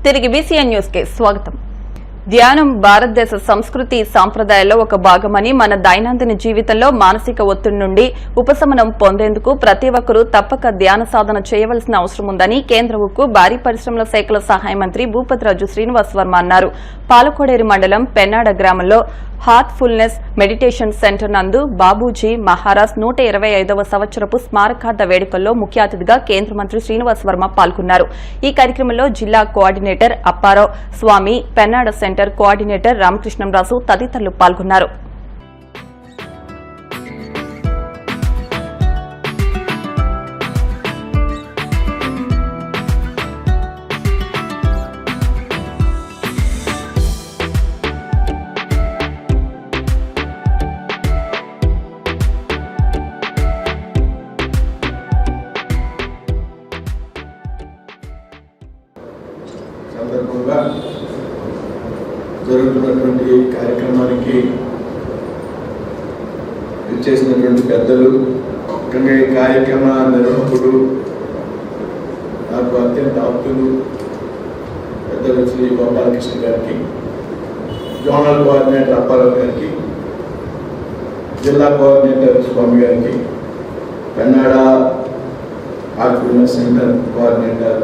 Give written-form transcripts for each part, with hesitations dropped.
తిరిగి BCN news కి స్వాగతం. ధ్యానం భారతదేశ సంస్కృతి సాంప్రదాయాల్లో ఒక భాగమని, మన దైనందిన జీవితంలో మానసిక ఒత్తిడి నుండి ఉపశమనం పొందేందుకు ప్రతి ఒక్కరూ తప్పక ధ్యాన సాధన చేయవలసిన అవసరం ఉందని కేంద్ర ఉక్కు, భారీ పరిశ్రమల శాఖల సహాయ మంత్రి భూపతిరాజు శ్రీనివాస్ వర్మ అన్నారు. పాలకోడేరు మండలం పెన్నాడ గ్రామంలో హార్ట్ ఫుల్నెస్ మెడిటేషన్ సెంటర్ నందు బాబూజీ మహారాజ్ 125వ సంవత్సరపు స్మారకార్థ వేడుకల్లో ముఖ్య అతిథిగా కేంద్ర మంత్రి శ్రీనివాస్ వర్మ పాల్గొన్నారు. ఈ కార్యక్రమంలో జిల్లా కోఆర్డినేటర్ అప్పారావు స్వామి, పెన్నాడ సెంటర్ కోఆర్డినేటర్ రామకృష్ణంరాజు తదితరులు పాల్గొన్నారు. సందర్భంగా జరుగుతున్నటువంటి కార్యక్రమానికి ఇచ్చేసినటువంటి పెద్దలు, ముఖ్యంగా ఈ కార్యక్రమ నిర్వాహకుడు, నాకు అత్యంత ఆప్తులు పెద్దలు శ్రీ గోపాలకృష్ణ గారికి, జోనల్ కోఆర్డినేటర్ అప్పారావు గారికి, జిల్లా కోఆర్డినేటర్ స్వామి గారికి, Pennada heart fitness centre coordinator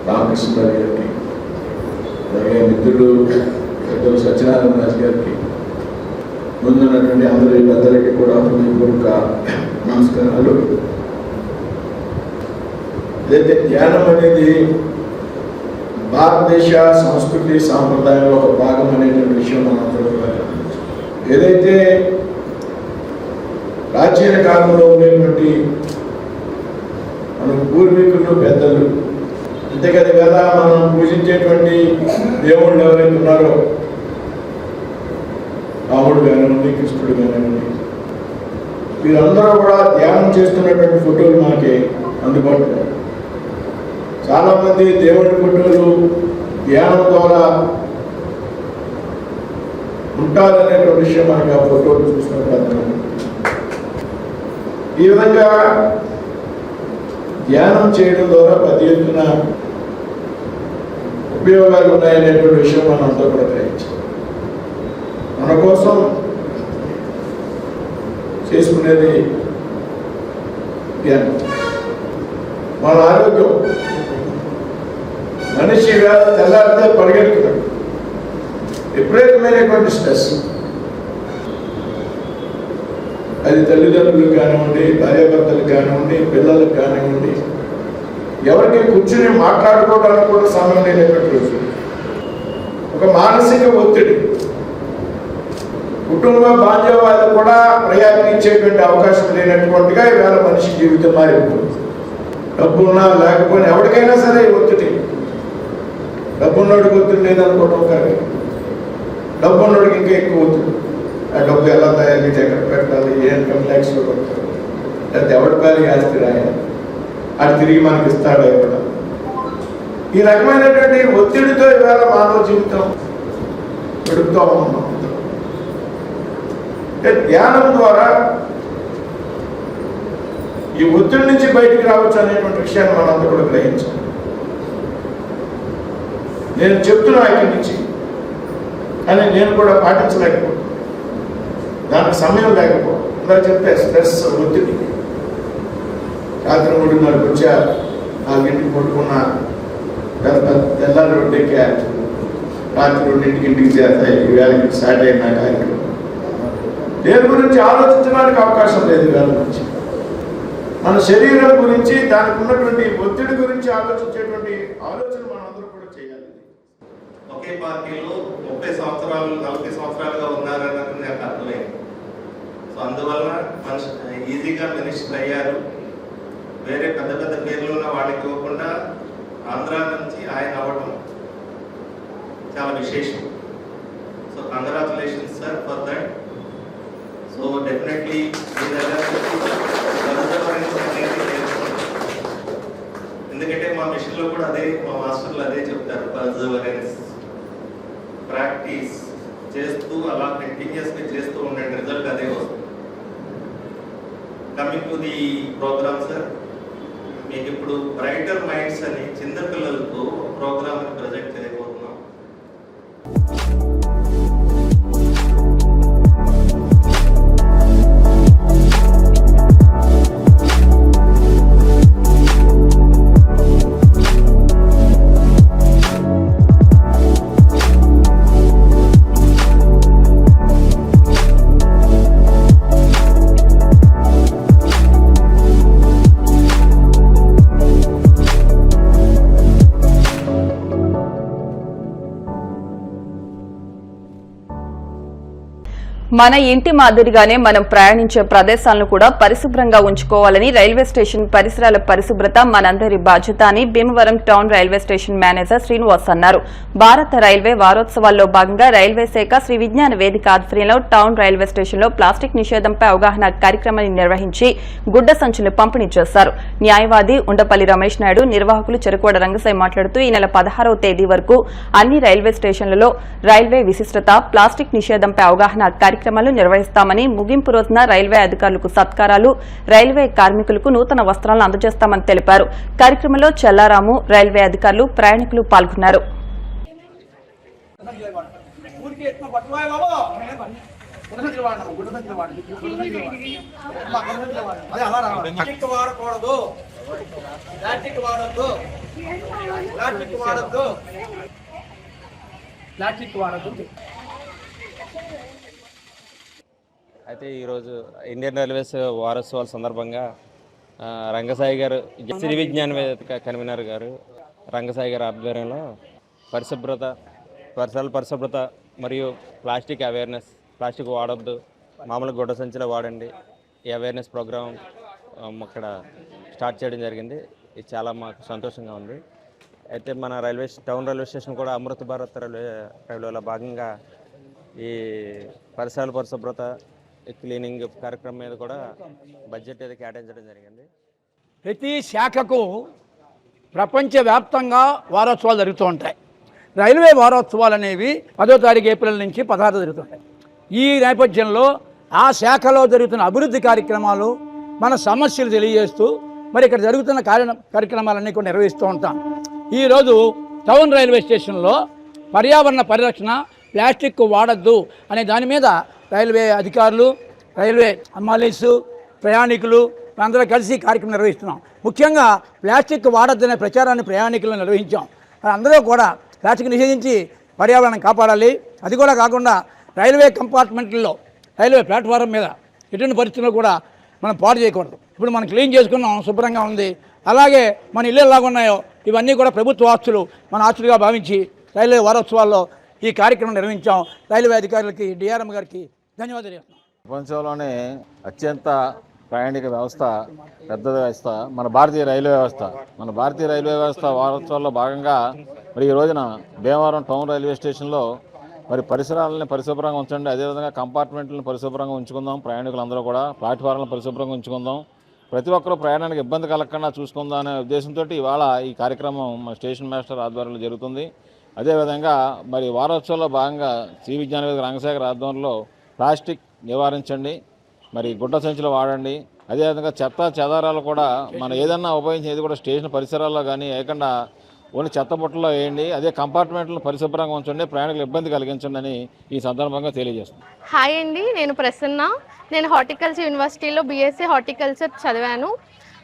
Ramakrishna గారికి, అలాగే మిత్రుడు పెద్దలు సత్యనారాయణ రాజు గారికి, ముందున్నటువంటి అందరి పెద్దలకి కూడా హృదయపూర్వక నమస్కారాలు. ఏదైతే ధ్యానం అనేది భారతదేశ సంస్కృతి సాంప్రదాయంలో ఒక భాగం అనేటువంటి విషయం మనందరూ కూడా ఏదైతే ప్రాచీన కాలంలో ఉండేటువంటి మన పూర్వీకులు పెద్దలు, అంతేకాదు కదా మనం పూజించేటువంటి దేవుళ్ళు ఎవరైతే ఉన్నారో, రాముడు కానివ్వండి, కృష్ణుడు కానివ్వండి, వీరందరూ కూడా ధ్యానం చేస్తున్నటువంటి ఫోటోలు మనకి అందుబాటులో. చాలామంది దేవుడి ఫోటోలు ధ్యానం ద్వారా ఉంటారనేటువంటి విషయం మనకి ఆ ఫోటోలు చూసినప్పుడు అర్థం. ఈ విధంగా ధ్యానం చేయడం ద్వారా పెద్ద ఎత్తున ఉపయోగాలు ఉన్నాయనేటువంటి విషయం మనం అంతా కూడా గ్రహించాం. మన కోసం చేసుకునేది ధ్యానం. మన ఆరోగ్యం, మనిషి తెల్లారితే పరిగెడుతున్నాడు, విపరీతమైనటువంటి స్ట్రెస్. అది తల్లిదండ్రులకు కానివ్వండి, భార్యాభర్తలకు కానివ్వండి, పిల్లలకు కానివ్వండి, ఎవరికి కూర్చుని మాట్లాడుకోవడానికి కూడా సమయం లేనటువంటి రోజు. ఒక మానసిక ఒత్తిడి, కుటుంబ బాంధవ్యాలు కూడా ప్రయాణించేటువంటి అవకాశం లేనటువంటిగా ఇవాళ మనిషి జీవితం మారిపోతుంది. డబ్బు ఉన్నా లేకపోయినా ఎవరికైనా సరే ఒత్తిడి. డబ్బున్నోడికి ఒత్తిడి లేదనుకోవడం కానీ డబ్బు ఉన్నోడికి ఇంకా ఎక్కువ ఒత్తిడి. ఆ డబ్బు ఎలా తయారు చేసి ఎక్కడ పెట్టాలి, ఏ ఇన్కమ్ ట్యాక్స్లో పెట్టాలి, లేకపోతే ఎవరి పేరు ఆస్తి రాయాలి, అది తిరిగి మనకి ఇస్తాడు కూడా. ఈ రకమైనటువంటి ఒత్తిడితో ఇవాళ మానవ జీవితం గడుపుతూ ఉన్నాం. ధ్యానం ద్వారా ఈ ఒత్తిడి నుంచి బయటికి రావచ్చు అనేటువంటి విషయాన్ని మనంతా కూడా గ్రహించాలి. నేను చెప్తున్నా ఇక్కడి నుంచి, కానీ నేను కూడా పాటించలేకపోతున్నాను. దానికి సమయం లేకపోవడం. ఇలా చెప్తే స్ట్రెస్, ఒత్తిడి. రాత్రి 3:30 వచ్చా, 4ంటికి పట్టుకున్న తెల్లారి 2కి రాత్రి 2ంటికి ఇంటికి చేస్తాయి. ఈ వేళకి స్టార్ట్ అయిన కార్యక్రమం దేని గురించి ఆలోచించడానికి అవకాశం లేదు. వేళ గురించి, మన శరీరం గురించి, దానికి ఉన్నటువంటి ఒత్తిడి గురించి ఆలోచించేటువంటి ఆలోచన మనం అందరూ కూడా చేయాలి. ఒకే పార్టీలో 30 సంవత్సరాలు 40 సంవత్సరాలుగా ఉన్నారన్నది నాకు అర్థమైంది. సో అందువల్ల మనిషి ఈజీగా మినిస్టర్ అయ్యారు. వేరే పెద్ద పెద్ద పేర్లు ఉన్న వాళ్ళకి ఇవ్వకుండా ఆంధ్ర నుంచి ఆయన అవ్వడం చాలా విశేషం. So congratulations sir for that. So definitely ఎందుకంటే మా మిషన్లో కూడా అదే, మా మాస్టర్లు అదే చెప్తారు, పర్సెవరెన్స్, ప్రాక్టీస్ చేస్తూ అలా కంటిన్యూస్గా చేస్తూ ఉండండి, రిజల్ట్ అదే వస్తుంది. Coming to the programme sir, మీకు ఇప్పుడు బ్రైటర్ మైండ్స్ అని చిన్నపిల్లలతో ప్రోగ్రామ్ ప్రొజెక్ట్ చేయబోతున్నాం. మన ఇంటి మాదిరిగానే మనం ప్రయాణించే ప్రదేశాలను కూడా పరిశుభ్రంగా ఉంచుకోవాలని రైల్వే స్టేషన్ పరిసరాల పరిశుభ్రత మనందరి బాధ్యత అని Bhimavaram town railway station manager Srinivas అన్నారు. భారత రైల్వే వారోత్సవాల్లో భాగంగా రైల్వే శాఖ శ్రీ విజ్ఞాన వేదిక ఆధ్వర్యంలో టౌన్ రైల్వే స్టేషన్లో ప్లాస్టిక్ నిషేధంపై అవగాహన కార్యక్రమాన్ని నిర్వహించి గుడ్డ సంచులు పంపిణీ చేశారు. న్యాయవాది ఉండపల్లి రమేష్ నాయుడు, నిర్వాహకులు చెరుకోడ రంగసాయి మాట్లాడుతూ ఈ నెల 16వ తేదీ వరకు అన్ని రైల్వే స్టేషన్లలో రైల్వే విశిష్టత, ప్లాస్టిక్ నిషేధంపై అవగాహన కార్యక్రమాలు నిర్వహిస్తామని, ముగింపు రోజున రైల్వే అధికారులకు సత్కారాలు, రైల్వే కార్మికులకు నూతన వస్త్రాలను అందజేస్తామని తెలిపారు. కార్యక్రమంలో చెల్లారాము, రైల్వే అధికారులు, ప్రయాణికులు పాల్గొన్నారు. అయితే ఈరోజు ఇండియన్ రైల్వేస్ వారోత్సవాల సందర్భంగా రంగసాయి గారు, శ్రీ విజ్ఞాన వేదిక కన్వీనర్ గారు రంగసాయి గారి ఆధ్వర్యంలో పరిసరాల పరిశుభ్రత మరియు ప్లాస్టిక్ అవేర్నెస్, ప్లాస్టిక్ వాడొద్దు, మామూలు గుడ్డ సంచిలో వాడండి, ఈ అవేర్నెస్ ప్రోగ్రాం ఇక్కడ స్టార్ట్ చేయడం జరిగింది. ఇది చాలా మాకు సంతోషంగా ఉంది. అయితే మన టౌన్ రైల్వే స్టేషన్ కూడా అమృత భారత్ రైల్వేలో భాగంగా ఈ పరిసరాల పరిశుభ్రత, క్లీనింగ్ కార్యక్రమం మీద కూడా బడ్జెట్ అయితే కేటాయించడం జరిగింది. ప్రతి శాఖకు ప్రపంచవ్యాప్తంగా వారోత్సవాలు జరుగుతూ ఉంటాయి. రైల్వే వారోత్సవాలు అనేవి 10వ తారీఖు ఏప్రిల్ నుంచి 16 జరుగుతుంటాయి. ఈ నేపథ్యంలో ఆ శాఖలో జరుగుతున్న అభివృద్ధి కార్యక్రమాలు, మన సమస్యలు తెలియజేస్తూ మరి ఇక్కడ జరుగుతున్న కార్యక్రమాలన్నీ కూడా నిర్వహిస్తూ ఉంటాం. ఈరోజు టౌన్ రైల్వే స్టేషన్లో పర్యావరణ పరిరక్షణ, ప్లాస్టిక్ వాడద్దు అనే దాని మీద రైల్వే అధికారులు, రైల్వే అమ్మాలీసు, ప్రయాణికులు అందరూ కలిసి కార్యక్రమం నిర్వహిస్తున్నాం. ముఖ్యంగా ప్లాస్టిక్ వాడద్దనే ప్రచారాన్ని ప్రయాణికులను నిర్వహించాం. అందరూ కూడా ప్లాస్టిక్ నిషేధించి పర్యావరణం కాపాడాలి. అది కూడా కాకుండా రైల్వే కంపార్ట్మెంట్లో, రైల్వే ప్లాట్ఫారం మీద ఎటువంటి పరిస్థితుల్లో కూడా మనం పాడు చేయకూడదు. ఇప్పుడు మనం క్లీన్ చేసుకున్నాం, శుభ్రంగా ఉంది. అలాగే మన ఇల్లు ఎలాగున్నాయో ఇవన్నీ కూడా ప్రభుత్వ ఆస్తులు, మన ఆస్తులుగా భావించి రైల్వే వారోత్సవాల్లో ఈ కార్యక్రమం నిర్వహించాం. రైల్వే అధికారులకి, డిఆర్ఎం గారికి ధన్యవాదాలు చెప్తున్నాం. ప్రపంచంలోనే అత్యంత ప్రయాణిక వ్యవస్థ, పెద్ద వ్యవస్థ మన భారతీయ రైల్వే వ్యవస్థ. మన భారతీయ రైల్వే వ్యవస్థ వారోత్సవాల్లో భాగంగా మరి ఈ రోజున భీమవరం టౌన్ రైల్వే స్టేషన్లో మరి పరిసరాలని పరిశుభ్రంగా ఉంచండి, అదేవిధంగా కంపార్ట్మెంట్లను పరిశుభ్రంగా ఉంచుకుందాం, ప్రయాణికులందరూ కూడా ప్లాట్ఫారాలను పరిశుభ్రంగా ఉంచుకుందాం, ప్రతి ఒక్కరూ ప్రయాణానికి ఇబ్బంది కలగకుండా చూసుకుందాం అనే ఉద్దేశంతో ఇవాళ ఈ కార్యక్రమం మన స్టేషన్ మాస్టర్ ఆధ్వర్యంలో జరుగుతుంది. అదేవిధంగా మరి వారోత్సవాల్లో భాగంగా శ్రీ విజ్ఞాన వేదిక రంగశేఖర్ ఆధ్వర్యంలో ప్లాస్టిక్ నివారించండి, మరి గుడ్డ సంచులు వాడండి, అదేవిధంగా చెత్త చెదారాలు కూడా మనం ఏదన్నా ఉపయోగించేది కూడా స్టేషన్ పరిసరాల్లో కానీ ఏకుండా ఓన్లీ చెత్త బుట్టలో వేయండి, అదే కంపార్ట్మెంట్లను పరిశుభ్రంగా ఉంచండి, ప్రయాణికులు ఇబ్బంది కలిగించండి అని ఈ సందర్భంగా తెలియజేస్తున్నాను. హాయ్ అండి, నేను ప్రసన్న. నేను హార్టికల్చర్ యూనివర్సిటీలో బీఎస్సీ హార్టికల్చర్ చదివాను.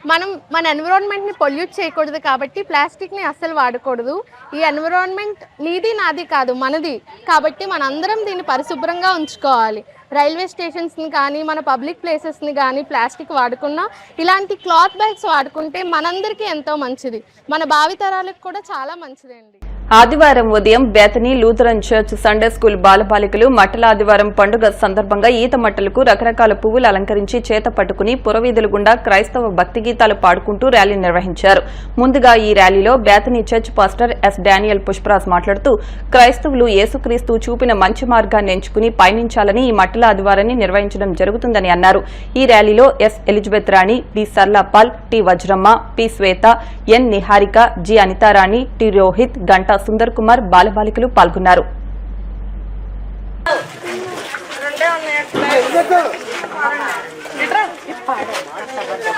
మనం మన ఎన్విరాన్మెంట్ని పొల్యూట్ చేయకూడదు కాబట్టి ప్లాస్టిక్ని అస్సలు వాడకూడదు. ఈ ఎన్విరాన్మెంట్ నీది నాది కాదు, మనది. కాబట్టి మనందరం దీన్ని పరిశుభ్రంగా ఉంచుకోవాలి. రైల్వే స్టేషన్స్ని కానీ, మన పబ్లిక్ ప్లేసెస్ని కానీ ప్లాస్టిక్ వాడకుండా ఇలాంటి క్లాత్ బ్యాగ్స్ వాడుకుంటే మనందరికీ ఎంతో మంచిది, మన భావితరాలకు కూడా చాలా మంచిదండి. ఆదివారం ఉదయం Bethany Lutheran church Sunday school బాలబాలికలు మట్టల ఆదివారం పండుగ సందర్భంగా ఈత మట్టలకు రకరకాల పువ్వులు అలంకరించి చేత పట్టుకుని పురవీధుల గుండా క్రైస్తవ భక్తి గీతాలు పాడుకుంటూ ర్యాలీ నిర్వహించారు. ముందుగా ఈ ర్యాలీలో Bethany church pastor yes Daniel Pushparaj మాట్లాడుతూ క్రైస్తవులు యేసుక్రీస్తు చూపిన మంచి మార్గాన్ని ఎంచుకుని పయనించాలని ఈ మట్టల ఆదివారాన్ని నిర్వహించడం జరుగుతుందని అన్నారు. ఈ ర్యాలీలో ఎస్ ఎలిజబెత్ రాణి, బి సర్లాపాల్, టి వజ్రమ్మ, పి శ్వేత, ఎన్ నిహారిక, జి అనితారాణి, టి రోహిత్, గంటా సుందర్ కుమార్ బాలబాలికలు పాల్గొన్నారు.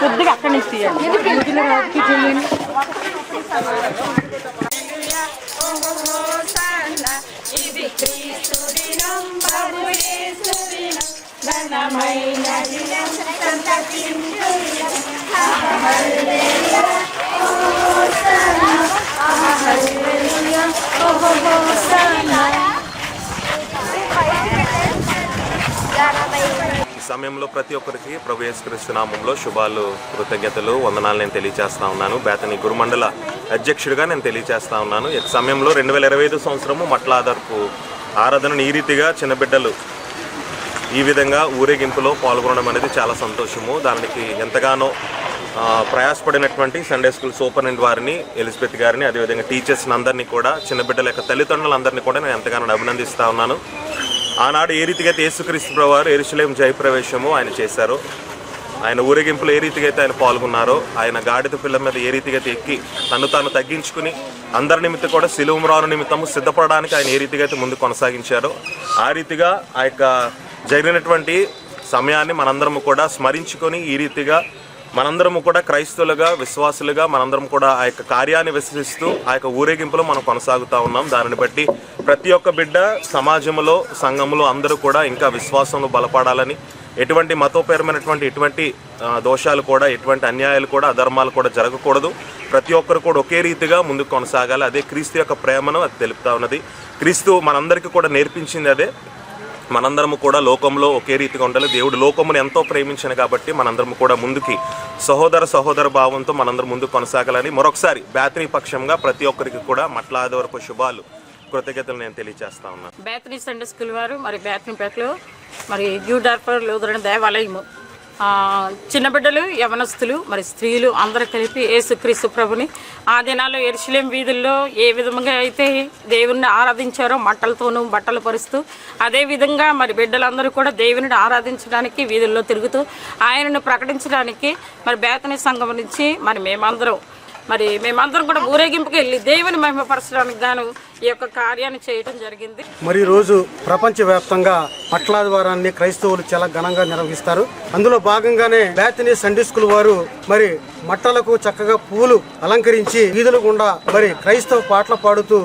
కొద్దిగా అక్కడి నుంచి ఇది క్రీస్తు దినం ప్రభు యేసు దినం ఘనమైన దినం సంతసించు దినం హల్లెలూయా హోసన్నా హల్లెలూయా హోసన్నా. ఈ సమయంలో ప్రతి ఒక్కరికి ప్రభు యేసుక్రీస్తు నామంలో శుభాలు, కృతజ్ఞతలు, వందనాలు నేను తెలియజేస్తా ఉన్నాను. బేతని గురుమండల అధ్యక్షుడిగా నేను తెలియజేస్తా ఉన్నాను. ఈ సమయంలో 2025 సంవత్సరము మట్లాదర్పు ఆరాధనను ఈ రీతిగా చిన్న బిడ్డలు ఈ విధంగా ఊరేగింపులో పాల్గొనడం అనేది చాలా సంతోషము. దానికి ఎంతగానో ప్రయాసపడినటువంటి సండే స్కూల్ సూపరింటెండెంట్ వారిని, ఎలిజబెత్ గారిని, అదేవిధంగా టీచర్స్ని అందరినీ కూడా, చిన్న బిడ్డల యొక్క తల్లిదండ్రులందరినీ కూడా నేను ఎంతగానో అభినందిస్తూ ఉన్నాను. ఆనాడు ఏ రీతిగా యేసుక్రీస్తు ప్రభువారు యెరూషలేము జయప్రవేశము ఆయన చేశారో, ఆయన ఊరేగింపులో ఏ రీతిగా అయితే ఆయన పాల్గొన్నారో, ఆయన గాడిద పిల్ల మీద ఏ రీతిగా అయితే ఎక్కి తను తాను తగ్గించుకుని అందరి నిమిత్తం కూడా శిలువ మ్రాను నిమిత్తము సిద్ధపడడానికి ఆయన ఏ రీతిగా అయితే ముందు కొనసాగించారో, ఆ రీతిగా ఆ యొక్క జరిగినటువంటి సమయాన్ని మనందరము కూడా స్మరించుకొని ఈ రీతిగా మనందరము కూడా క్రైస్తవులుగా, విశ్వాసులుగా మనందరం కూడా ఆ యొక్క కార్యాన్ని విశ్వసిస్తూ ఆ యొక్క ఊరేగింపులో మనం కొనసాగుతూ ఉన్నాం. దానిని బట్టి ప్రతి ఒక్క బిడ్డ సమాజంలో, సంఘంలో అందరూ కూడా ఇంకా విశ్వాసంలో బలపడాలని, ఎటువంటి మతోపరమైనటువంటి ఎటువంటి దోషాలు కూడా, ఎటువంటి అన్యాయాలు కూడా, అధర్మాలు కూడా జరగకూడదు. ప్రతి ఒక్కరు కూడా ఒకే రీతిగా ముందుకు కొనసాగాలి. అదే క్రీస్తు యొక్క ప్రేమను అది తెలుపుతా ఉన్నది. క్రీస్తు మనందరికీ కూడా నేర్పించింది అదే. మనందరము కూడా లోకంలో ఒకే రీతిగా ఉండాలి. దేవుడు లోకమును ఎంతో ప్రేమించాను కాబట్టి మనందరము కూడా ముందుకి సహోదర భావంతో మనందరం ముందుకు కొనసాగాలని మరొకసారి బేతనీ పక్షంగా ప్రతి ఒక్కరికి కూడా మట్లాదవరపు శుభాలు, కృతజ్ఞతలు నేను తెలియజేస్తా ఉన్నాను. బేతనీ సండే స్కూల్ వారు మరి బేతనీపేటలో మరి న్యూడార్పర్ లూథరన్ దేవాలయము చిన్న బిడ్డలు, యవనస్తులు, మరి స్త్రీలు అందరూ కలిపి యేసుక్రీస్తు ప్రభుని ఆ దినాల్లో యెరూషలేము వీధుల్లో ఏ విధంగా అయితే దేవుణ్ణి ఆరాధించారో మంటలతోనూ బట్టలు పరుస్తూ, అదేవిధంగా మరి బిడ్డలందరూ కూడా దేవుని ఆరాధించడానికి వీధుల్లో తిరుగుతూ ఆయనను ప్రకటించడానికి మరి బేతనీ సంఘం నుంచి మేమందరం కూడా ఊరేగింపుకి వెళ్ళి దేవుని మహిమపరచడానికి గాను ఈ యొక్క కార్యాన్ని చేయడం జరిగింది. మరి రోజు ప్రపంచవ్యాప్తంగా మట్లాది వారాన్ని క్రైస్తవులు చాలా ఘనంగా నిర్వహిస్తారు. అందులో భాగంగానే బేతనీ సండే స్కూల్ వారు మరి మట్టలకు చక్కగా పూలు అలంకరించి వీధుల గుండా మరి క్రైస్తవ పాటలు పాడుతూ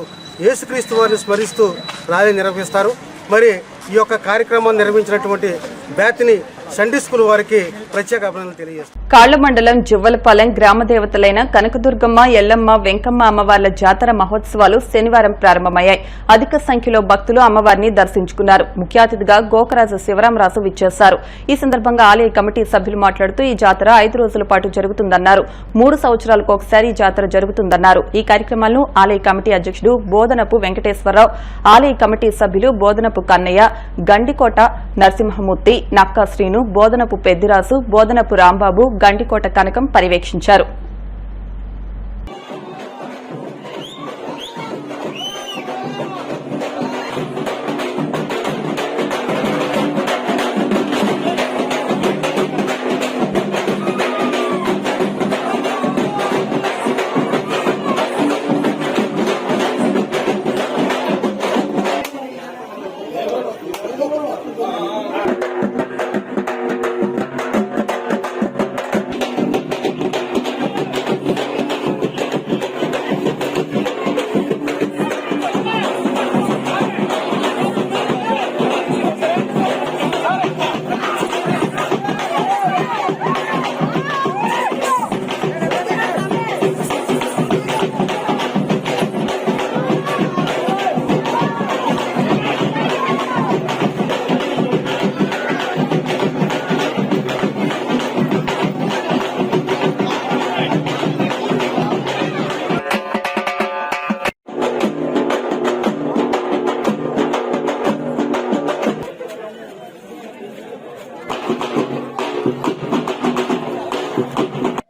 యేసుక్రీస్తు వారిని స్మరిస్తూ ర్యాలీ నిర్వహిస్తారు. మరి ఈ యొక్క కార్యక్రమాన్ని నిర్వహించినటువంటి బేతనీ సండే స్కూల్ వారికి ప్రత్యేక అభినందనలు తెలియజేస్తారు. కాళ్ల మండలం జువ్వలపాలెం గ్రామ దేవతలైన కనకదుర్గమ్మ, ఎల్లమ్మ, వెంకమ్మ అమ్మవార్ల జాతర మహోత్సవాలు శనివారం ప్రారంభమయ్యాయి. అధిక సంఖ్యలో భక్తులు అమ్మవారిని దర్శించుకున్నారు. ముఖ్య అతిథిగా గోకరాజు శివరామరాజు విచ్చేశారు. ఈ సందర్భంగా ఆలయ కమిటీ సభ్యులు మాట్లాడుతూ ఈ జాతర 5 రోజుల పాటు జరుగుతుందన్నారు. 3 సంవత్సరాలకు ఒకసారి ఈ జాతర జరుగుతుందన్నారు. ఈ కార్యక్రమాలను ఆలయ కమిటీ అధ్యక్షుడు బోధనపు వెంకటేశ్వరరావు, ఆలయ కమిటీ సభ్యులు బోధనపు కన్నయ్య, గండికోట నరసింహమూర్తి, నక్కా శ్రీను, బోధనపు పెద్దిరాసు, బోధనపు రాంబాబు, గండికోట కనకం పర్యవేక్షించారు.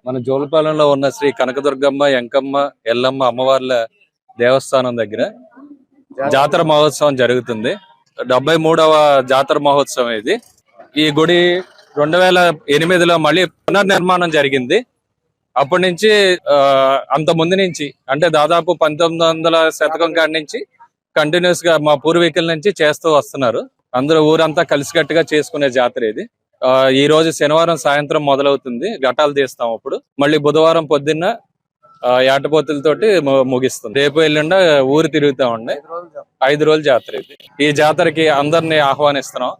మన జోలపాలెంలో ఉన్న శ్రీ కనకదుర్గమ్మ, ఎంకమ్మ, ఎల్లమ్మ అమ్మవార్ల దేవస్థానం దగ్గర జాతర మహోత్సవం జరుగుతుంది. 73వ జాతర మహోత్సవం ఇది. ఈ గుడి 2008లో మళ్ళీ పునర్నిర్మాణం జరిగింది. అప్పటి నుంచి అంత ముందు నుంచి అంటే దాదాపు 1900ల శతకం కాడి నుంచి కంటిన్యూస్ గా మా పూర్వీకుల నుంచి చేస్తూ వస్తున్నారు. అందరూ ఊరంతా కలిసికట్టుగా చేసుకునే జాతర ఇది. ఈ రోజు శనివారం సాయంత్రం మొదలవుతుంది, ఘటాలు తీస్తాం. అప్పుడు మళ్ళీ బుధవారం పొద్దున్న ఏటపోతులతోటి ముగిస్తుంది. రేపు ఎల్లుండ ఊరు తిరుగుతా ఉండే 5 రోజుల జాతర ఇది. ఈ జాతరకి అందరినీ ఆహ్వానిస్తున్నాం.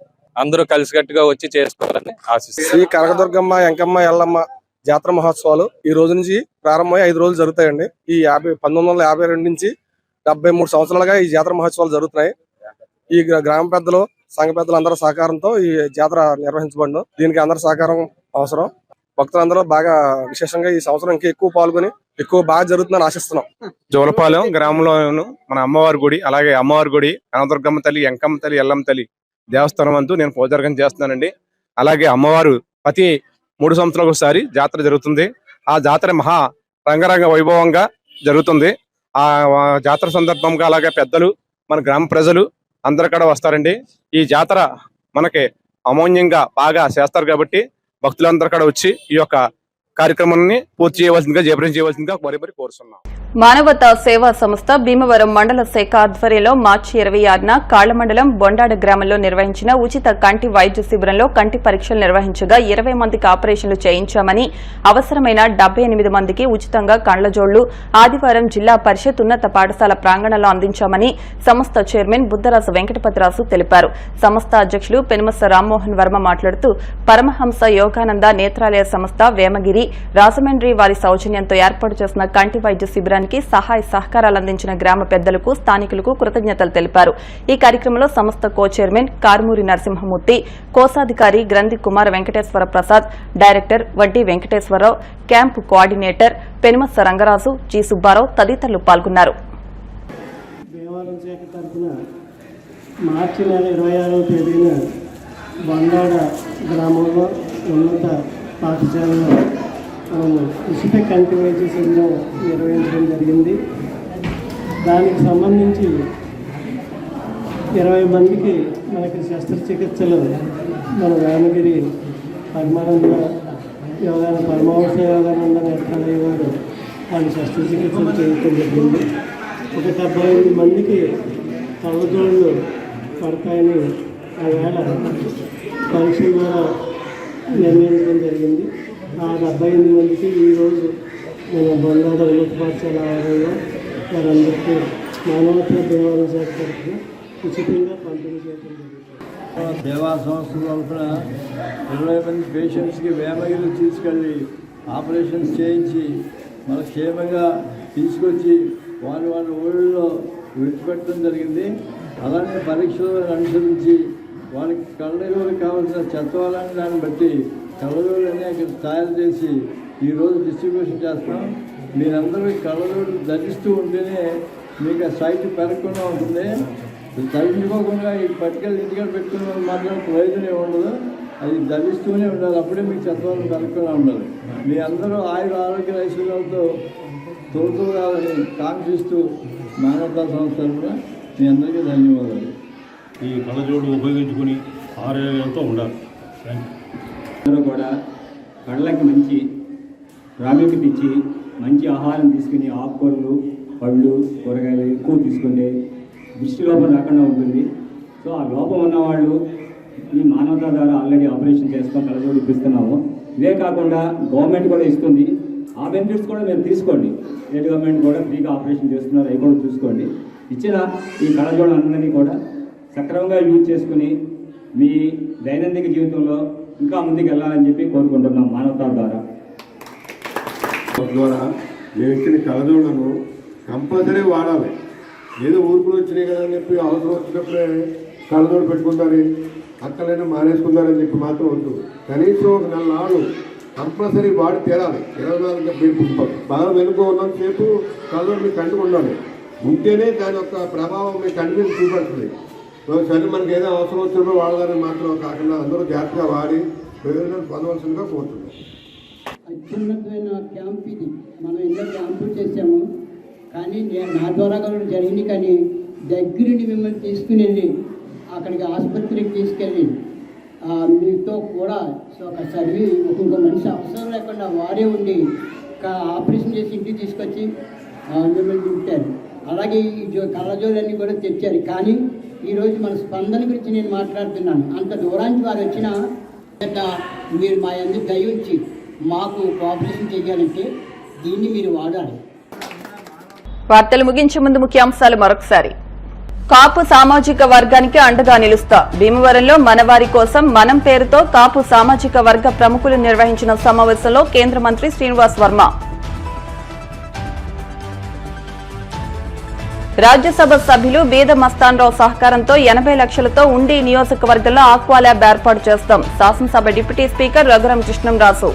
అందరూ కలిసికట్టుగా వచ్చి చేసుకోవాలని ఆశిస్తున్నాం. శ్రీ కనకదుర్గమ్మ ఎంకమ్మ ఎల్లమ్మ జాతర మహోత్సవాలు ఈ రోజు నుంచి ప్రారంభమై 5 రోజులు జరుగుతాయండి. ఈ 1952 నుంచి 73 సంవత్సరాలుగా ఈ జాతర మహోత్సవాలు జరుగుతున్నాయి. ఈ గ్రామ పెద్దలు, సంఘ పెద్దలు అందరూ సహకారంతో ఈ జాతర నిర్వహించబడును. దీనికి అందరి సహకారం అవసరం. భక్తులందరూ బాగా విశేషంగా ఈ సంవత్సరం ఇంకా ఎక్కువ పాల్గొని ఎక్కువ బాగా జరుగుతుందని ఆశిస్తున్నాం. జోలపాలెం గ్రామంలోను మన అమ్మవారి గుడి, అలాగే అమ్మవారి గుడి, కనకదుర్గమ్మ తల్లి, ఎంకమ్మ తల్లి, ఎల్లమ్మ తల్లి దేవస్థానం అంటూ నేను పూజార్గం చేస్తున్నానండి. అలాగే అమ్మవారు ప్రతి 3 సంవత్సరాలకు ఒకసారి జాతర జరుగుతుంది. ఆ జాతర మహా రంగరంగ వైభవంగా జరుగుతుంది. ఆ జాతర సందర్భంగా అలాగే పెద్దలు, మన గ్రామ ప్రజలు అందరు కూడా వస్తారండి. ఈ జాతర మనకి అమూల్యంగా బాగా చేస్తారు కాబట్టి భక్తులందరూ కూడా వచ్చి ఈ యొక్క కార్యక్రమాన్ని పూర్తి చేయవలసిందిగా, జయప్రదం చేయవలసిందిగా మరీ కోరుతున్నాం. మానవతా సేవా సంస్థ భీమవరం మండల శాఖ ఆధ్వర్యంలో మార్చి 26న కాళ్ల మండలం బొండాడ గ్రామంలో నిర్వహించిన ఉచిత కంటి వైద్య శిబిరంలో కంటి పరీక్షలు నిర్వహించగా 20 మందికి ఆపరేషన్లు చేయించామని, అవసరమైన 78 మందికి ఉచితంగా కండ్లజోళ్లు ఆదివారం జిల్లా పరిషత్ ఉన్నత పాఠశాల ప్రాంగణంలో అందించామని సంస్థ చైర్మన్ బుద్దరాజు వెంకటపతిరాజు తెలిపారు. సంస్థ అధ్యక్షులు పెనుమస రామ్మోహన్ వర్మ మాట్లాడుతూ పరమహంస యోగానంద నేత్రాలయ సంస్థ వేమగిరి, రాజమండ్రి వారి సౌజన్యంతో ఏర్పాటు చేసిన కంటి వైద్య శిబిరానికి సహాయ సహకారాలు అందించిన గ్రామ పెద్దలకు, స్థానికులకు కృతజ్ఞతలు తెలిపారు. ఈ కార్యక్రమంలో సంస్థ కో చైర్మన్ కార్మూరి నరసింహమూర్తి, కోశాధికారి గ్రంథి కుమార Venkateswara Prasad, director Vaddi Venkateswararao, camp coordinator Penumasa Rangaraju, G Subbarao తదితరులు పాల్గొన్నారు. మార్చి నెల 26వ తేదీన బండాడ గ్రామంలో ఉన్నత పాఠశాలలో ఉచిత కంటి వైద్య శిబిరం నిర్వహించడం జరిగింది. దానికి సంబంధించి 20 మందికి మనకి శస్త్రచికిత్సలు మన వేమగిరి పరమానంద పరమహంస యోగానంద నేత్రాలయ వారు వాళ్ళు శస్త్రచికిత్సలు చేయటం జరిగింది. ఒక 75 మందికి కళ్ళజోళ్ళు పడతాయని ఆ వేళ పరీక్షల ద్వారా నిర్ణయించడం జరిగింది. ఆ 78 మందికి ఈరోజు మన బండాడ ఉన్నత పాఠశాల ఆవరణలో వారందరికీ మానవతా దేవాలయ శాఖ తరఫున ఉచితంగా పంపిణీ చేయడం జరుగుతుంది. దేవా సంస్థ తరఫున 20 మంది పేషెంట్స్కి వేమగిరి తీసుకెళ్ళి ఆపరేషన్స్ చేయించి మన క్షేమంగా తీసుకొచ్చి వాళ్ళ ఊళ్ళో విడిచిపెట్టడం జరిగింది. అలానే పరీక్షలను అనుసరించి వాళ్ళకి కళ్ళజోళ్ళకి కావాల్సిన చెత్తవాలని దాన్ని బట్టి కళ్ళజోళ్ళని అక్కడ తయారు చేసి ఈరోజు డిస్ట్రిబ్యూషన్ చేస్తాం. మీరందరూ కళ్ళజోళ్ళు ధరిస్తూ ఉంటేనే మీకు ఆ సైట్ పెరగకుండా ఉంటుంది. ధరించుకోకుండా ఈ పట్టుకెళ్ళి ఇంటికాడ పెట్టుకునే వాళ్ళు మాత్రం ప్రయోజనం ఉండదు. అది ధరిస్తూనే ఉండాలి. అప్పుడే మీకు చెత్తవాళ్ళని పెరగకుండా ఉండాలి. మీ అందరూ ఆరోగ్య ఐశ్వర్యాలతో తోడుకోవాలని కాంక్షిస్తూ మానవతా సంస్థ కూడా మీ అందరికీ ధన్యవాదాలు. ఈ కళ్ళజోడు ఉపయోగించుకుని ఆరోగ్యంతో ఉండాలి. అందరూ కూడా కళ్ళకి మంచి ప్రాముఖ్యత ఇచ్చి మంచి ఆహారం తీసుకుని ఆకుకూరలు, పళ్ళు, కూరగాయలు ఎక్కువ తీసుకుంటే దృష్టి లోపం రాకుండా ఉంటుంది. సో ఆ లోపం ఉన్నవాళ్ళు ఈ మానవతా ద్వారా ఆల్రెడీ ఆపరేషన్ చేసుకొని కళ్ళజోడు ఇప్పిస్తున్నాము. ఇవే కాకుండా గవర్నమెంట్ కూడా ఇస్తుంది. ఆ బెనిఫిట్స్ కూడా మీరు తీసుకోండి. స్టేట్ గవర్నమెంట్ కూడా ఫ్రీగా ఆపరేషన్ చేస్తున్నారు, అవి కూడా చూసుకోండి. ఇచ్చిన ఈ కళ్ళజోళ్ళందరినీ కూడా సక్రమంగా యూజ్ చేసుకుని మీ దైనందిక జీవితంలో ఇంకా ముందుకు వెళ్ళాలని చెప్పి కోరుకుంటున్నాం. మానవతా ద్వారా మేము ఇచ్చిన కళ్ళజోళ్ళను కంపల్సరీ వాడాలి. ఏదో ఊరుకులు వచ్చినాయి కదా అని చెప్పి అవసరం వచ్చినప్పుడే కళ్ళజోడు పెట్టుకుంటారు, అక్కడైనా మానేసుకుంటారని చెప్పి మాత్రం వద్దు. కనీసం ఒక 4 నాళ్ళు కంపల్సరీ వాడి తీరాలి. 24 బాగా వెనుక ఉన్నంతసేపు కళ్ళజోడు మీకు కంటికి ఉండాలి. ఉంటేనే దాని యొక్క ప్రభావం మీకు కంటి మీద చూపెడుతుంది. సరే మనకి ఏదో అవసరం వచ్చినప్పుడు వాడదాన్ని మాత్రం కాకుండా అందరూ జాగ్రత్తగా వాడి ప్రయోజనం పొందవలసిందిగా కోరుతున్నాం. అత్యున్నతమైన క్యాంప్ ఇది. మనం ఎన్నో క్యాంపులు చేసాము, కానీ నా ద్వారా కూడా జరిగింది. కానీ దగ్గరుండి మిమ్మల్ని తీసుకుని వెళ్ళి అక్కడికి ఆసుపత్రికి తీసుకెళ్ళి మీతో కూడా ఒక సర్వీ ఇంకో మనిషి అవసరం లేకుండా వారే ఉండి ఆపరేషన్ చేసి ఇంటికి తీసుకొచ్చి మిమ్మల్ని దింపారు. అలాగే ఈ కళ్ళజోళ్ళన్నీ కూడా తెచ్చారు. కానీ ఈరోజు మన స్పందన గురించి నేను మాట్లాడుతున్నాను. అంత దూరానికి వారు వచ్చినా మీరు మా అందరి దయ ఉంచి మాకు కోఆపరేషన్ చేయాలంటే దీన్ని మీరు వాడాలి. వార్తలు ముగించే ముందు ముఖ్యాంశాలు మరొకసారి. కాపు సామాజిక వర్గానికి అండగా నిలుస్తా. భీమవరంలో మనవారి కోసం మనం పేరుతో కాపు సామాజిక వర్గ ప్రముఖులు నిర్వహించిన సమావేశంలో కేంద్ర మంత్రి శ్రీనివాస్ వర్మ. రాజ్యసభ సభ్యులు బీద మస్తాన్రావు సహకారంతో 80 లక్షలతో ఉండి నియోజకవర్గంలో ఆక్వా ల్యాబ్ ఏర్పాటు చేస్తాం. శాసనసభ డిప్యూటీ స్పీకర్ రఘురామ కృష్ణంరాజు.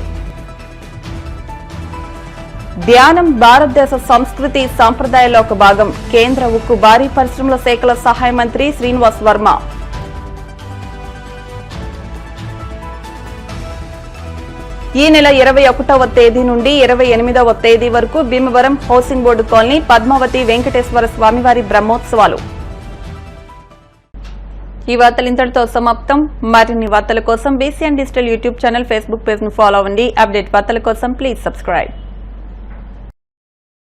ధ్యానం భారతదేశ సంస్కృతి సాంప్రదాయాల్లో ఒక భాగం. కేంద్ర ఉక్కు భారీ పరిశ్రమల శాఖల సహాయ మంత్రి శ్రీనివాస్ వర్మ. ఈ నెల 21వ తేదీ నుండి 28వ తేదీ వరకు Bhimavaram housing board colony Padmavati Venkateswara స్వామివారి బ్రహ్మోత్సవాలు. ఈ వార్తలు ఇంతటితో సమాప్తం. మరిన్ని వార్తల కోసం BCN digital YouTube channel, Facebook page ను ఫాలో అవ్వండి. అప్డేట్ వార్తల కోసం ప్లీజ్ సబ్స్క్రైబ్.